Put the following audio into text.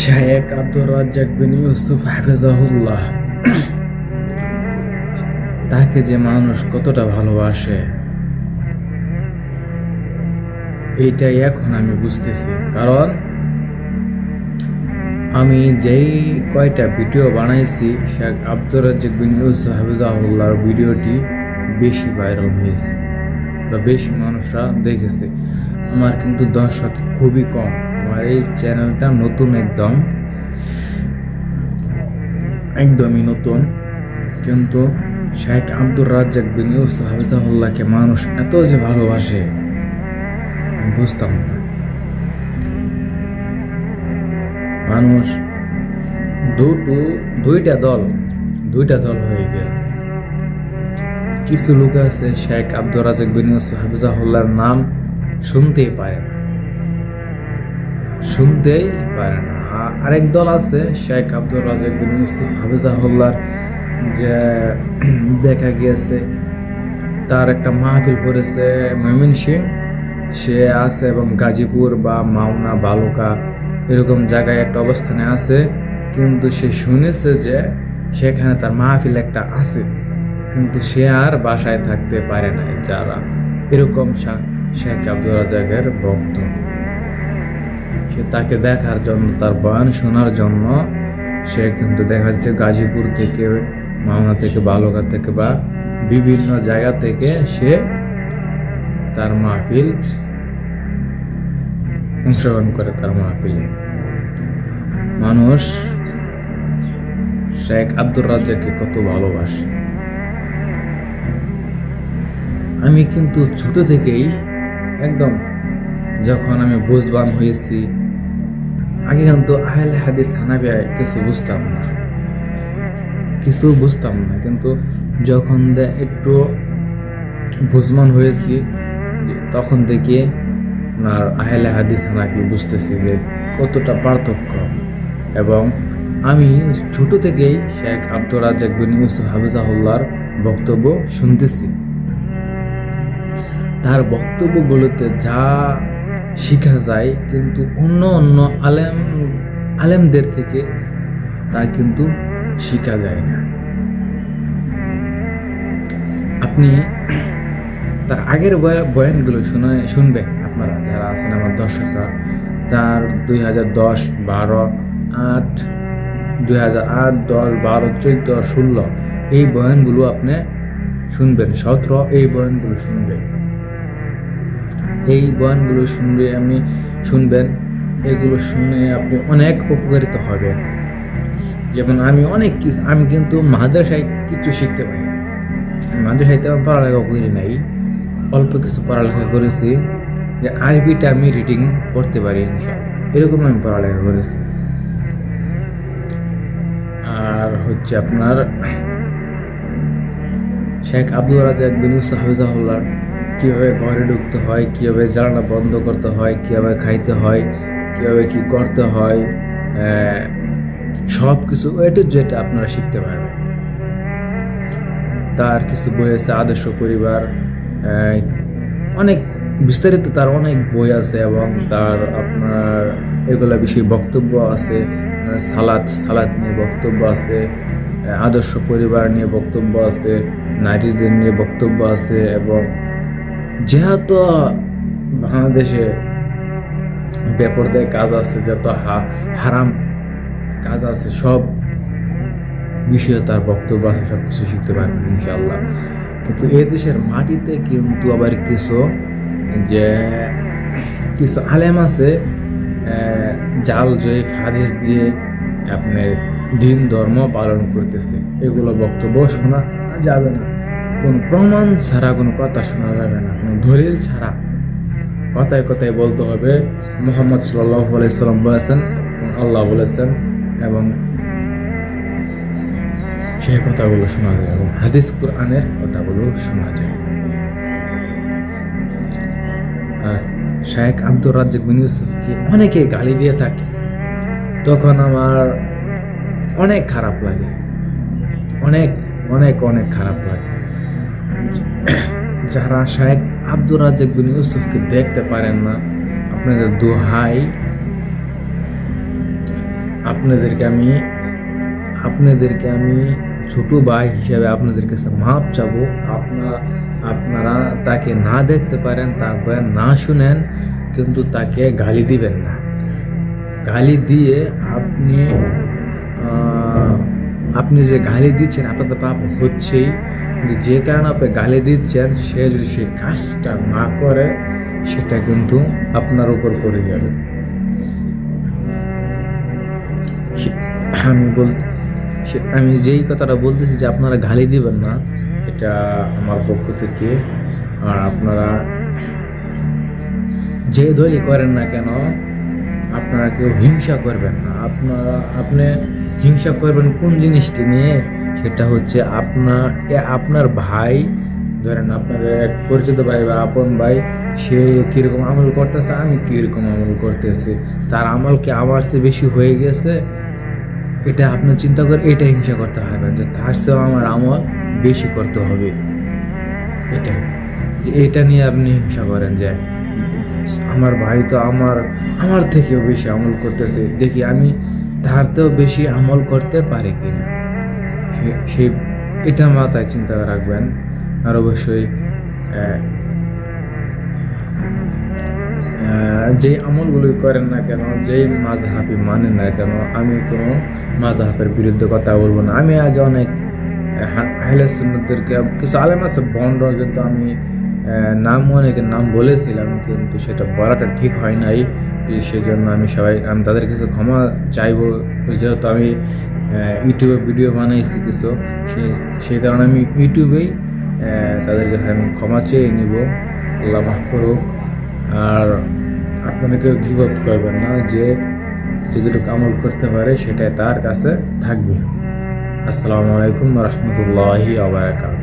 শেখ আব্দুর রাজ্জাক বিন ইউসুফ হাফিজাহুল্লাহ, তাকে যে মানুষ কতটা ভালোবাসে এইটাই এখন আমি বুঝতেছি। কারণ আমি যেই কয়টা ভিডিও বানাইছি, শেখ আব্দুর রাজ্জাক বিন ইউসুফ হাফিজাহুল্লাহর ভিডিওটি বেশি ভাইরাল হয়েছে বা বেশি মানুষরা দেখেছে। আমার কিন্তু দর্শক খুবই কম। আমার এই চ্যানেলটা নতুন, একদমই নতুন, কিন্তু শেখ আব্দুর রাজ্জাক বিন ইউসুফ হাফিজাহুল্লাহকে মানুষ এত যে ভালোবাসে বুঝতাম না। মানুষ দুইটা দল হয়ে গেছে। কিছু লোক আছে শেখ আব্দুর রাজ্জাক বিন ইউসুফ হাফিজাহুল্লাহর নাম শুনতেই পারে না। আরেক দল আছে শেখ আব্দুর রাজ্জাক বিন ইউসুফ হাফিজাহুল্লাহর যে দেখা গিয়েছে তার একটা মাহফিল করেছে ময়মনসিংহ, সে আছে এবং গাজীপুর বা মাওনা বালুকা এরকম জায়গায় একটা অবস্থানে আছে, কিন্তু সে শুনেছে যে সেখানে তার মাহফিল একটা আছে, কিন্তু সে আর বাসায় থাকতে পারে না। যারা এরকম শেখ আব্দুর রাজ্জাকের ভক্ত, সে তাকে দেখার জন্য, তার বয়ান শোনার জন্য সে কিন্তু দেখা যাচ্ছে গাজীপুর থেকে, মাওনা থেকে, বালুকা থেকে বা বিভিন্ন জায়গা থেকে সে তার মাহফিল অংশগ্রহণ করে। তার মাহফিলে মানুষ শেখ আব্দুর রাজ্জাককে কত ভালোবাসে। আমি কিন্তু ছোট থেকেই একদম, যখন আমি বুঝবান হয়েছি, আগে কিন্তু আহলে হাদিস হানাফি কিছু বুঝতাম না, কিন্তু যখন একটু বুঝবান হয়েছি তখন থেকে আপনার আহলে হাদিস হানাফি বুঝতেছি যে কতটা পার্থক্য। এবং আমি ছোট থেকেই শেখ আব্দুর রাজ্জাক বিন ইউসুফ হাফিজাহুল্লাহর বক্তব্য শুনতেছি। তার বক্তব্যগুলোতে যা শিখা যায় কিন্তু অন্য আলেমদের থেকে তা কিন্তু শিখা যায় না। আপনি তার আগের বয়ানগুলো শুনবেন আপনারা যারা আছেন আমার দর্শকরা। তার 2010, 12, 8, 2008, 10, 12, 14, 16 এই বয়ানগুলো আপনি শুনবেন, 17 এই বয়ানগুলো শুনবেন। এই বয়ানগুলো শুনবেন, এগুলো শুনে আপনি অনেক উপকারিত হবেন। যেমন আমি কিন্তু মাদ্রাসায় কিছু শিখতে পারি। মাদ্রাসায় তেমন পড়ালেখা করি নাই, অল্প কিছু পড়ালেখা করেছি। যে আরবিটা আমি রিডিং পড়তে পারি এরকম আমি পড়ালেখা করেছি। আর হচ্ছে আপনার শেখ আব্দুর রাজ্জাক বিন ইউসুফ হাফিজাহুল্লাহ কীভাবে ঘরে ঢুকতে হয়, কীভাবে জ্বালানা বন্ধ করতে হয়, কীভাবে খাইতে হয়, কীভাবে কি করতে হয়, সব কিছু যেটা আপনারা শিখতে পারবেন। তার কিছু বই আছে, আদর্শ পরিবার, অনেক বিস্তারিত তার অনেক বই আছে এবং তার আপনার এগুলা বিষয়ে বক্তব্য আছে। সালাত নিয়ে বক্তব্য আছে, আদর্শ পরিবার নিয়ে বক্তব্য আছে, নারীদের নিয়ে বক্তব্য আছে। এবং যেহেতু বাংলাদেশে বেপরদায় কাজ আছে, যত হারাম কাজ আছে, সব বিষয়ে তার বক্তব্য আছে, সব কিছু শিখতে পারবেন ইনশাআল্লাহ। কিন্তু এই দেশের মাটিতে কিন্তু আবার কিছু আলেম আছে জাল জয়ীফ হাদিস দিয়ে আপনার দিন ধর্ম পালন করতেছে। এগুলো বক্তব্য শোনা যাবে না, কোনো প্রমাণ ছাড়া কোনো কথা শোনা যাবে না, কোনো দলিল ছাড়া কথায় কথায় বলতে হবে মুহাম্মদ সাল্লাল্লাহু আলাইহি সাল্লাম বলেছেন, আল্লাহ বলেছেন, এবং সেই কথাগুলো শোনা যায় এবং হাদিস কোরআনের কথাগুলো শোনা যায়। আর শেখ আব্দুর রাজ্জাক বিন ইউসুফকে অনেকে গালি দিয়ে থাকে, তখন আমার অনেক খারাপ লাগে, অনেক অনেক অনেক খারাপ লাগে। যারা শেখ আব্দুর রাজ্জাক বিন ইউসুফকে দেখতে পারেন না, আপনাদের দোহাই আপনাদেরকে আমি ছোট ভাই হিসাবে আপনাদের কাছে মাপ চাবো। আপনারা তাকে না দেখতে পারেন, তার বয়ান না শুনেন, কিন্তু তাকে গালি দিবেন না। গালি দিয়ে আপনি যে গালি দিচ্ছেন, আপনার তো পাপ হচ্ছেই, কিন্তু যে কারণে আপনি গালি দিচ্ছেন, সে যদি সেই কাজটা না করে, সেটা কিন্তু আপনার উপর পড়ে যাবে। আমি যেই কথাটা বলতেছি যে আপনারা গালি দিবেন না, এটা আমার পক্ষ থেকে। আর আপনারা যে দলই করেন না কেন, আপনারা কেউ হিংসা করবেন না। আপনি হিংসা করবেন কোন জিনিসটি নিয়ে? সেটা হচ্ছে আপনার ভাই, ধরেন আপনার এক পরিচিত ভাই বা আপন ভাই, সে কীরকম আমল করতেছে, আমি কীরকম আমল করতেছি, তার আমল কি আমার চেয়ে বেশি হয়ে গেছে, এটা আপনি চিন্তা করে এটা হিংসা করতে হয় না, যে তার চেয়েও আমার আমল বেশি করতে হবে। এটা নিয়ে আপনি হিংসা করেন যে আমার ভাই তো আমার থেকেও বেশি আমল করতেছে, দেখি আমি তার থেকেও বেশি আমল করতে পারি কিনা। সেই এটা মাথায় চিন্তা রাখবেন। আর অবশ্যই যে আমলগুলোই করেন না কেন, যেই মাযহাবি মানেন না কেন, আমি কোনো মাযহাবের বিরুদ্ধে কথা বলবো না। আমি আগে অনেক আহলে সুন্নাতদেরকে, কিছু আলেম আছে বন্ড, কিন্তু আমি অনেকের নাম বলেছিলাম, কিন্তু সেটা বলাটা ঠিক হয় নাই। সেজন্য আমি তাদের কাছে ক্ষমা চাইবো, যেহেতু আমি ইউটিউবে ভিডিও বানাইছি কিছু, সেই কারণে আমি ইউটিউবেই তাদের কাছে আমি ক্ষমা চেয়ে নিব, আল্লাহ মাফ করুক। আর আপনারা কেউ গীবত করবেন না, যে যতটুকু আমল করতে পারে সেটাই তার কাছে থাকবে। আসসালামু আলাইকুম ওয়া রাহমাতুল্লাহি ওয়া বারাকাতুহু।